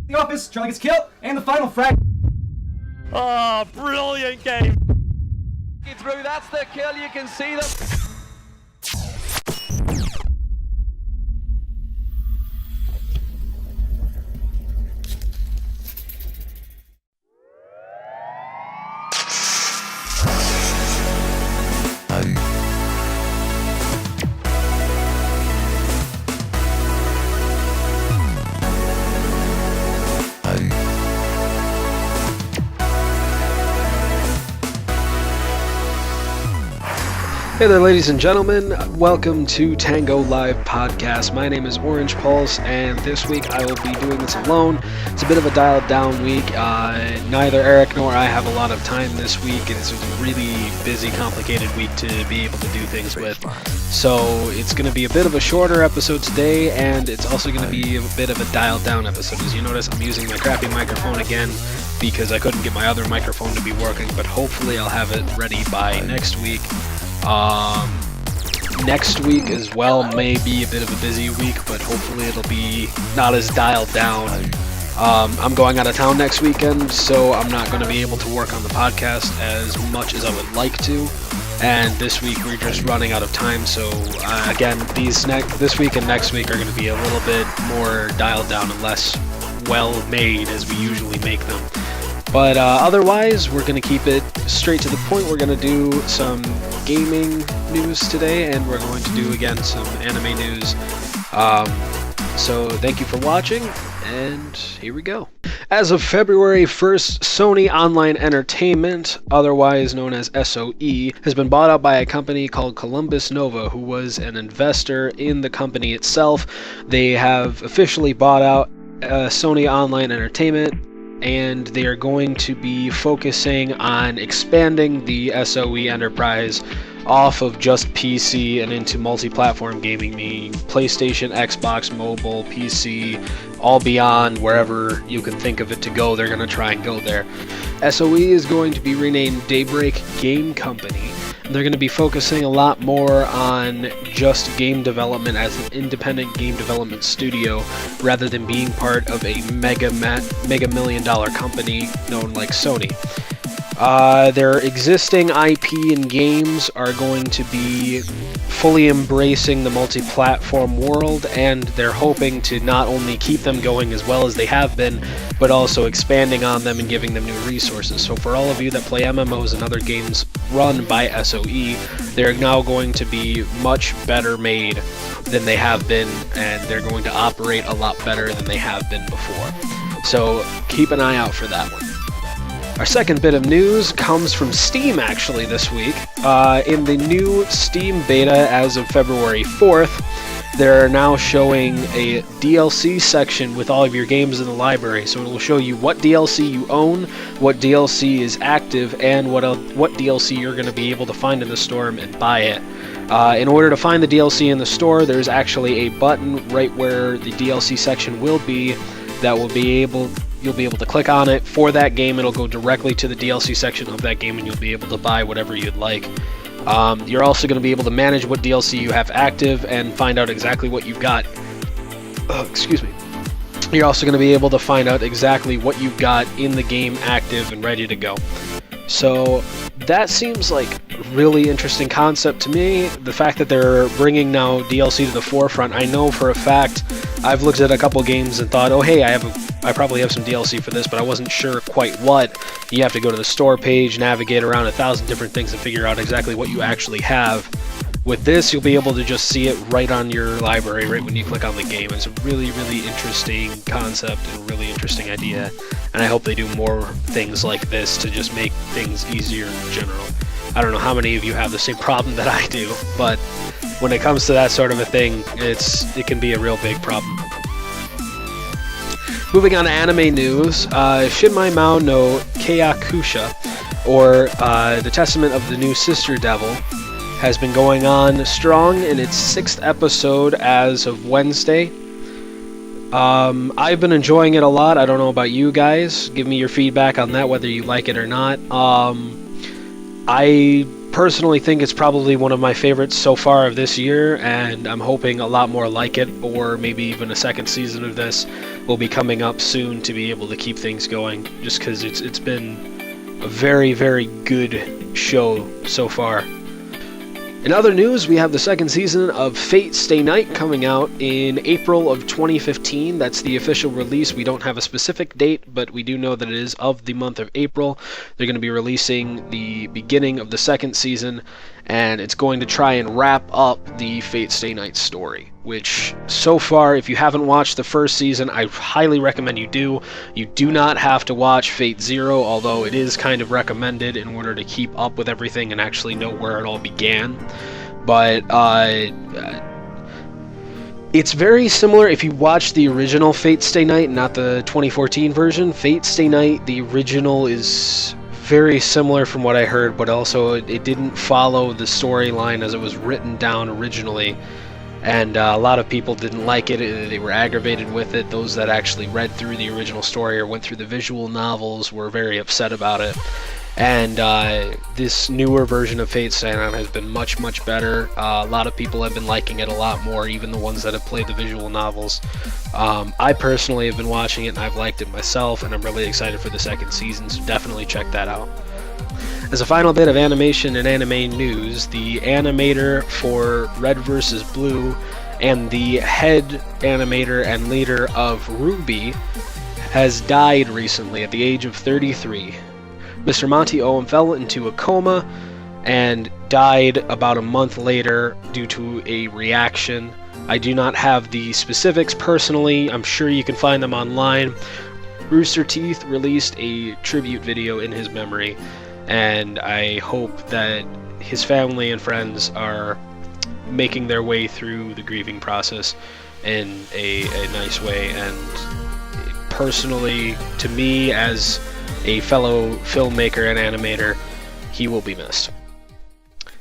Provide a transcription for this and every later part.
The office, Charlie gets killed, and the final frag. Oh, brilliant game. Through, that's the kill, you can see them. Hey there, ladies and gentlemen. Welcome to TangoLive podcast. My name is OrangePulse, and this week I will be doing this alone. It's a bit of a dialed down week. Neither Eric nor I have a lot of time this week, and it's a really busy, complicated week to be able to do things with. So it's going to be a bit of a shorter episode today, and it's also going to be a bit of a dialed down episode. As you notice, I'm using my crappy microphone again because I couldn't get my other microphone to be working, but hopefully I'll have it ready by next week. Next week as well may be a bit of a busy week, but hopefully it'll be not as dialed down. I'm going out of town next weekend, so I'm not going to be able to work on the podcast as much as I would like to. And this week we're just running out of time, so again, this week and next week are going to be a little bit more dialed down and less well made as we usually make them. But otherwise, we're going to keep it straight to the point. We're going to do some gaming news today, and we're going to do, again, some anime news. So thank you for watching, and here we go. As of February 1st, Sony Online Entertainment, otherwise known as SOE, has been bought out by a company called Columbus Nova, who was an investor in the company itself. They have officially bought out Sony Online Entertainment, and they are going to be focusing on expanding the SOE enterprise off of just PC and into multi-platform gaming, meaning PlayStation, Xbox, mobile, PC, all beyond wherever you can think of it to go. They're going to try and go there. SOE is going to be renamed Daybreak Game Company. They're going to be focusing a lot more on just game development as an independent game development studio rather than being part of a mega million-dollar company known like Sony. Their existing IP and games are going to be fully embracing the multi-platform world, and they're hoping to not only keep them going as well as they have been, but also expanding on them and giving them new resources. So for all of you that play MMOs and other games run by SOE, they're now going to be much better made than they have been, and they're going to operate a lot better than they have been before. So keep an eye out for that one. Our second bit of news comes from Steam actually this week. In the new Steam beta as of February 4th, they're now showing a DLC section with all of your games in the library. So it will show you what DLC you own, what DLC is active, and what DLC you're going to be able to find in the store and buy it. In order to find the DLC in the store, there's actually a button right where the DLC section will be that will be able you'll be able to click on it for that game. It'll go directly to the DLC section of that game, and you'll be able to buy whatever you'd like. You're also going to be able to manage what DLC you have active and find out exactly what you've got. Excuse me. You're also going to be able to find out exactly what you've got in the game active and ready to go. So that seems like a really interesting concept to me. The fact that they're bringing now DLC to the forefront, I know for a fact I've looked at a couple games and thought, oh hey, I probably have some DLC for this, but I wasn't sure quite what. You have to go to the store page, navigate around 1,000 different things and figure out exactly what you actually have. With this, you'll be able to just see it right on your library, right when you click on the game. It's a really, really interesting concept and a really interesting idea, and I hope they do more things like this to just make things easier in general. I don't know how many of you have the same problem that I do, but when it comes to that sort of a thing, it can be a real big problem. Moving on to anime news, Shinmai Mao no Keiakusha, or The Testament of the New Sister Devil, has been going on strong in its 6th episode as of Wednesday. I've been enjoying it a lot. I don't know about you guys. Give me your feedback on that, whether you like it or not. I personally think it's probably one of my favorites so far of this year, and I'm hoping a lot more like it, or maybe even a second season of this will be coming up soon to be able to keep things going, just because it's been a very, very good show so far. In other news, we have the second season of Fate Stay Night coming out in April of 2015. That's the official release. We don't have a specific date, but we do know that it is of the month of April. They're going to be releasing the beginning of the second season, and it's going to try and wrap up the Fate Stay Night story, which so far, if you haven't watched the first season, I highly recommend you do. You do not have to watch Fate Zero, although it is kind of recommended in order to keep up with everything and actually know where it all began. But it's very similar. If you watch the original Fate Stay Night, not the 2014 version, Fate Stay Night, the original, is very similar from what I heard, but also it didn't follow the storyline as it was written down originally, and a lot of people didn't like it. They were aggravated with it. Those that actually read through the original story or went through the visual novels were very upset about it. And this newer version of Fate Stay Night has been much, much better. A lot of people have been liking it a lot more, even the ones that have played the visual novels. I personally have been watching it, and I've liked it myself, and I'm really excited for the second season, so definitely check that out. As a final bit of animation and anime news, the animator for Red vs. Blue and the head animator and leader of RWBY has died recently at the age of 33. Mr. Monty Oum fell into a coma and died about a month later due to a reaction. I do not have the specifics personally. I'm sure you can find them online. Rooster Teeth released a tribute video in his memory, and I hope that his family and friends are making their way through the grieving process in a nice way. And personally, to me, as a fellow filmmaker and animator, he will be missed.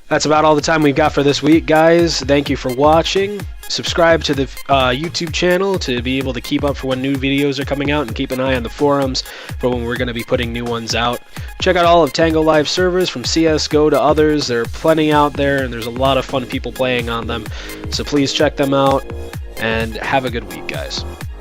That's about all the time we've got for this week, guys. Thank you for watching. Subscribe to the YouTube channel to be able to keep up for when new videos are coming out, and keep an eye on the forums for when we're going to be putting new ones out. Check out all of TangoLive servers, from CSGO to others. There are plenty out there, and there's a lot of fun people playing on them. So please check them out, and have a good week, guys.